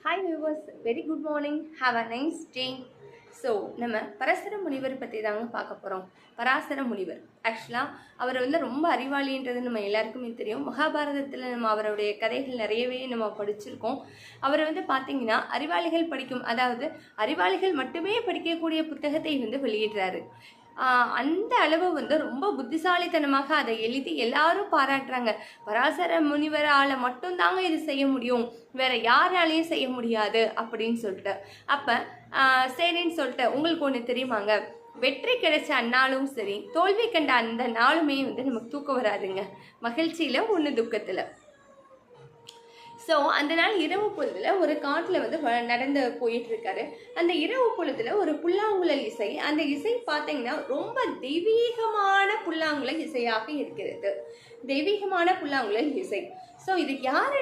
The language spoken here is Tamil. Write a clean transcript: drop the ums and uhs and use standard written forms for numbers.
Hi viewers, very good morning, have a nice day. So நம்ம பராசர முனிவர் பற்றி தாங்க பார்க்க போகிறோம். பராசர முனிவர் ஆக்சுவலாக அவர் ரொம்ப அறிவாளின்றது நம்ம எல்லாருக்குமே தெரியும். மகாபாரதத்தில் நம்ம அவருடைய கதைகள் நிறையவே நம்ம படிச்சிருக்கோம். அவர் பார்த்தீங்கன்னா அறிவாளிகள் படிக்கும், அதாவது அறிவாளிகள் மட்டுமே படிக்கக்கூடிய புத்தகத்தை வெளியிடுறாரு. அந்த அளவு ரொம்ப புத்திசாலித்தனமாக அதை எழுதி எல்லாரும் பாராட்டுறாங்க. பராசர முனிவரால் மட்டும்தாங்க இது செய்ய முடியும், வேற யாராலையும் செய்ய முடியாது அப்படின்னு சொல்லிட்டு. அப்போ சரின்னு சொல்லிட்டு உங்களுக்கு ஒன்று தெரியுமாங்க, வெற்றி கிடைச்ச அந்நாளும் சரி, தோல்வி கண்ட அந்த நாளுமே நமக்கு தூக்கம் வராதுங்க. மகிழ்ச்சியில் ஒன்று துக்கத்தில். ஸோ அந்த நாள் இரவு பொழுதுல ஒரு காட்டில் நடந்து போயிட்டு இருக்காரு. அந்த இரவு பொழுதுல ஒரு புல்லாங்குழல் இசை, அந்த இசை பார்த்தீங்கன்னா ரொம்ப தெய்வீகமான புல்லாங்குழல் இசையாக இருக்கிறது. தெய்வீகமான புல்லாங்குழல் இசை. ஸோ இது யார்